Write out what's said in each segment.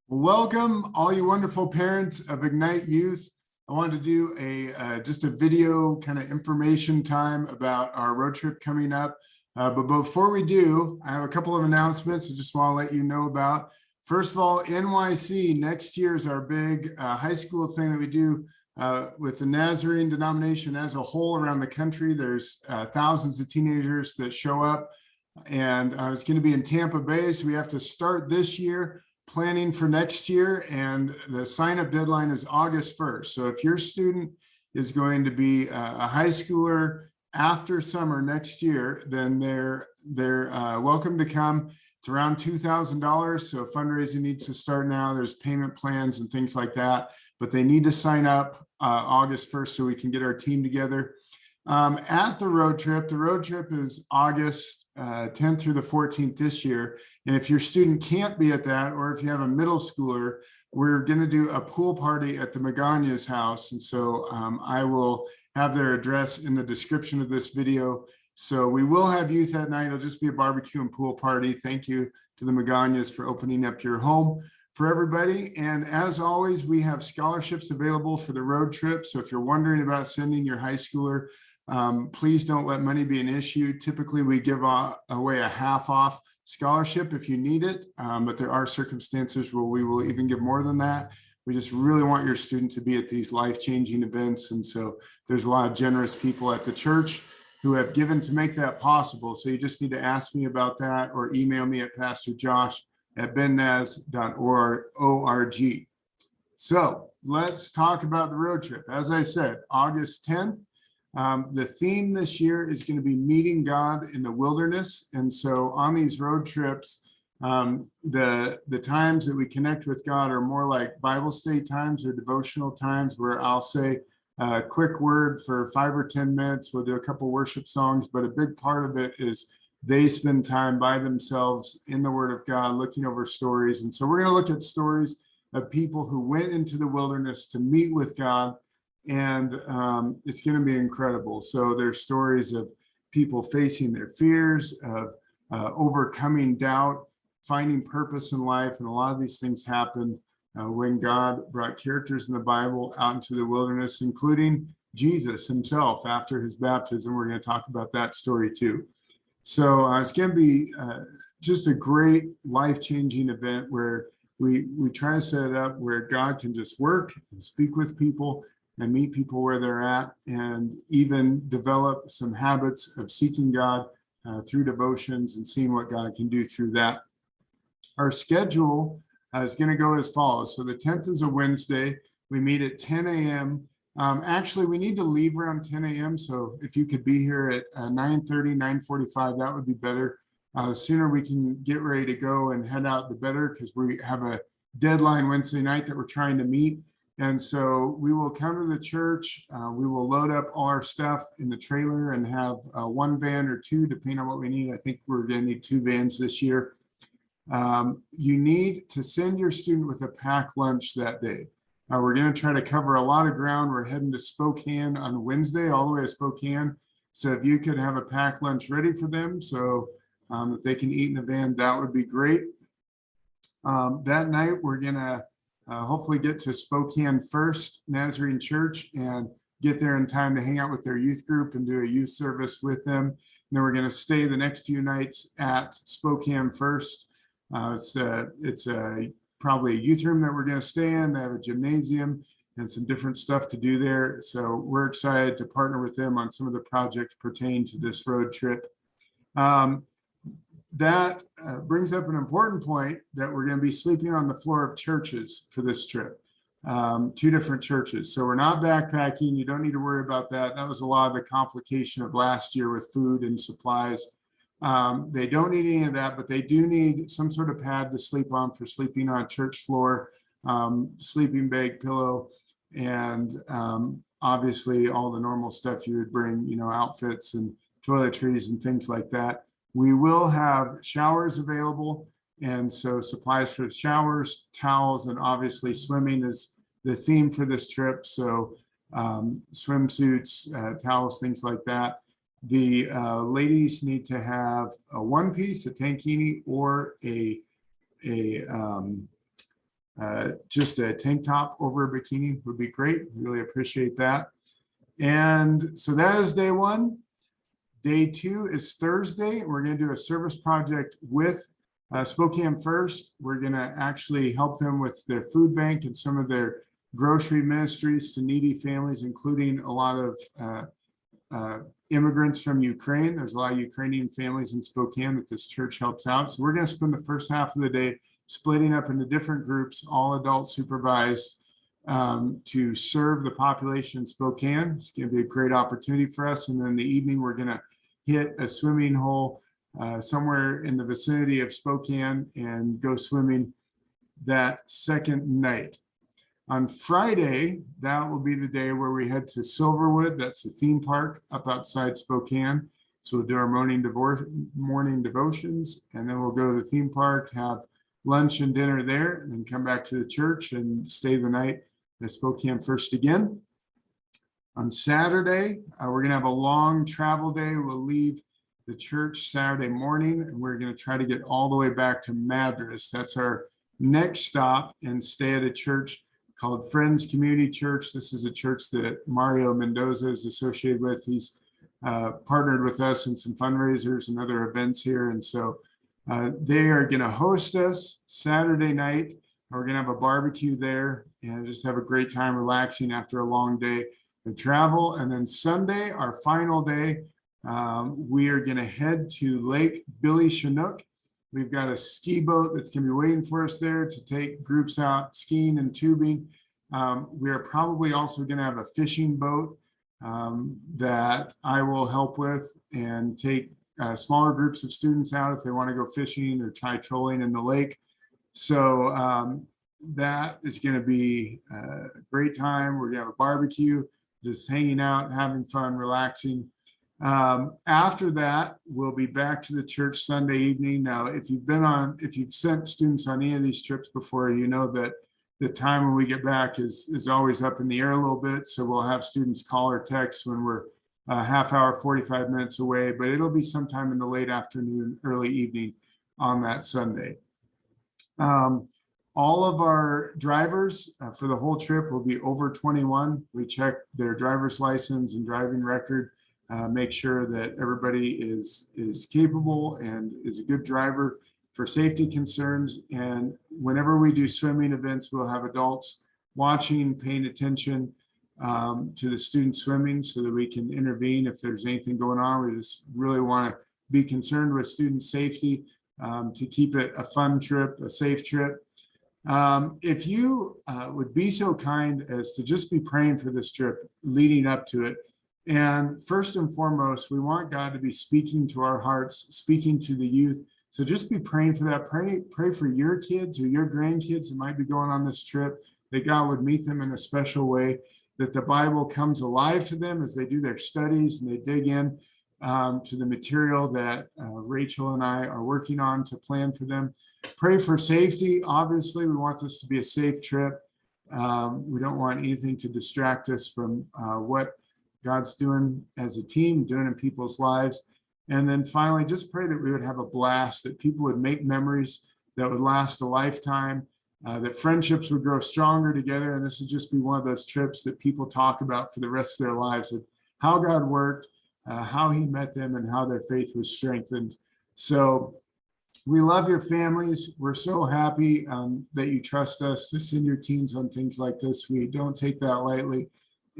Welcome, all you wonderful parents of Ignite Youth. I wanted to do just a video kind of information time about our road trip coming up. But before we do, I have a couple of announcements I just want to let you know about. First of all, NYC next year is our big high school thing that we do with the Nazarene denomination as a whole around the country. There's thousands of teenagers that show up, and it's going to be in Tampa Bay. So we have to start this year planning for next year, and the sign-up deadline is August 1st. So if your student is going to be a high schooler after summer next year, then they're welcome to come. It's around $2,000, so fundraising needs to start now. There's payment plans and things like that, but they need to sign up August 1st so we can get our team together. At the road trip is August 10th through the 14th this year. And if your student can't be at that, or if you have a middle schooler, we're going to do a pool party at the Magana's house. And so I will have their address in the description of this video. So we will have youth that night. It'll just be a barbecue and pool party. Thank you to the Maganas for opening up your home for everybody. And as always, we have scholarships available for the road trip. So if you're wondering about sending your high schooler, please don't let money be an issue. Typically, we give away a half off scholarship if you need it, but there are circumstances where we will even give more than that. We just really want your student to be at these life-changing events. And so there's a lot of generous people at the church who have given to make that possible. So you just need to ask me about that or email me at pastorjosh@bennaz.org. So let's talk about the road trip. As I said, August 10th. The theme this year is going to be meeting God in the wilderness. And so on these road trips, the times that we connect with God are more like Bible study times or devotional times where I'll say a quick word for 5 or 10 minutes. We'll do a couple worship songs, but a big part of it is they spend time by themselves in the Word of God, looking over stories. And so we're going to look at stories of people who went into the wilderness to meet with God. And it's going to be incredible. So there's stories of people facing their fears, of overcoming doubt, finding purpose in life. And a lot of these things happened when God brought characters in the Bible out into the wilderness, including Jesus himself after his baptism. We're going to talk about that story too. So it's going to be just a great life-changing event where we try to set it up where God can just work and speak with people and meet people where they're at, and even develop some habits of seeking God through devotions and seeing what God can do through that. Our schedule is going to go as follows. So the 10th is a Wednesday. We meet at 10 a.m. Actually, we need to leave around 10 a.m. So if you could be here at 9:30, 9:45, that would be better. The sooner we can get ready to go and head out, the better, because we have a deadline Wednesday night that we're trying to meet. And so we will come to the church, we will load up all our stuff in the trailer and have one van or two, depending on what we need. I think we're going to need 2 vans this year. You need to send your student with a packed lunch that day. We're going to try to cover a lot of ground. We're heading to Spokane on Wednesday, all the way to Spokane. So if you could have a packed lunch ready for them so that they can eat in the van, that would be great. That night, we're going to hopefully get to Spokane First Nazarene Church and get there in time to hang out with their youth group and do a youth service with them. And then we're going to stay the next few nights at Spokane First. It's probably a youth room that we're going to stay in. They have a gymnasium and some different stuff to do there. So we're excited to partner with them on some of the projects pertaining to this road trip. That brings up an important point that we're going to be sleeping on the floor of churches for this trip, 2 different churches. So we're not backpacking. You don't need to worry about that. That was a lot of the complication of last year with food and supplies. They don't need any of that, but they do need some sort of pad to sleep on for sleeping on church floor, sleeping bag, pillow, and obviously all the normal stuff you would bring, outfits and toiletries and things like that. We will have showers available, and so supplies for showers, towels, and obviously swimming is the theme for this trip. So swimsuits, towels, things like that. The ladies need to have a one-piece, a tankini, or a just a tank top over a bikini would be great. Really appreciate that. And so that is day one. Day two is Thursday. We're going to do a service project with Spokane First. We're going to actually help them with their food bank and some of their grocery ministries to needy families, including a lot of immigrants from Ukraine. There's a lot of Ukrainian families in Spokane that this church helps out. So we're going to spend the first half of the day splitting up into different groups, all adult supervised, to serve the population in Spokane. It's going to be a great opportunity for us. And then in the evening, we're going to hit a swimming hole somewhere in the vicinity of Spokane and go swimming that second night. On Friday, that will be the day where we head to Silverwood. That's a theme park up outside Spokane. So we'll do our morning devotions, and then we'll go to the theme park, have lunch and dinner there, and then come back to the church and stay the night at Spokane First again. On Saturday, we're going to have a long travel day. We'll leave the church Saturday morning, and we're going to try to get all the way back to Madras. That's our next stop, and stay at a church called Friends Community Church. This is a church that Mario Mendoza is associated with. He's partnered with us in some fundraisers and other events here, and so they are going to host us Saturday night. We're going to have a barbecue there and just have a great time relaxing after a long day of travel. And then Sunday, our final day, we are going to head to Lake Billy Chinook. We've got a ski boat that's going to be waiting for us there to take groups out skiing and tubing. We are probably also going to have a fishing boat that I will help with and take smaller groups of students out if they want to go fishing or try trolling in the lake. So that is going to be a great time. We're going to have a barbecue, just hanging out, having fun, relaxing. After that, we'll be back to the church Sunday evening. Now, if you've sent students on any of these trips before, you know that the time when we get back is always up in the air a little bit. So we'll have students call or text when we're a half hour, 45 minutes away, but it'll be sometime in the late afternoon, early evening on that Sunday. All of our drivers for the whole trip will be over 21. We check their driver's license and driving record, make sure that everybody is capable and is a good driver for safety concerns. And whenever we do swimming events, we'll have adults watching, paying attention to the students swimming so that we can intervene if there's anything going on. We just really want to be concerned with student safety to keep it a fun trip, a safe trip. If you would be so kind as to just be praying for this trip leading up to it. And first and foremost, we want God to be speaking to our hearts, speaking to the youth. So just be praying for that. Pray for your kids or your grandkids that might be going on this trip, that God would meet them in a special way, that the Bible comes alive to them as they do their studies and they dig in to the material that Rachel and I are working on to plan for them. Pray for safety. Obviously, we want this to be a safe trip. We don't want anything to distract us from what God's doing as a team, doing in people's lives. And then finally, just pray that we would have a blast, that people would make memories that would last a lifetime, that friendships would grow stronger together. And this would just be one of those trips that people talk about for the rest of their lives, of how God worked, how he met them, and how their faith was strengthened. So we love your families. We're so happy that you trust us to send your teens on things like this. We don't take that lightly.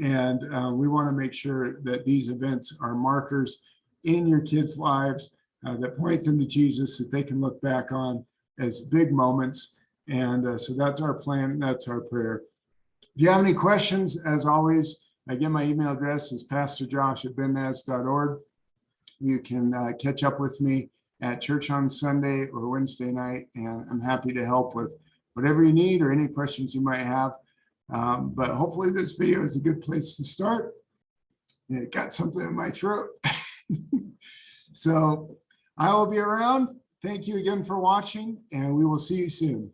And we want to make sure that these events are markers in your kids' lives that point them to Jesus, that they can look back on as big moments. And so that's our plan. That's our prayer. If you have any questions, as always, again, my email address is pastorjosh@bennaz.org. You can catch up with me at church on Sunday or Wednesday night, and I'm happy to help with whatever you need or any questions you might have. But hopefully this video is a good place to start. It got something in my throat. So I will be around. Thank you again for watching, and we will see you soon.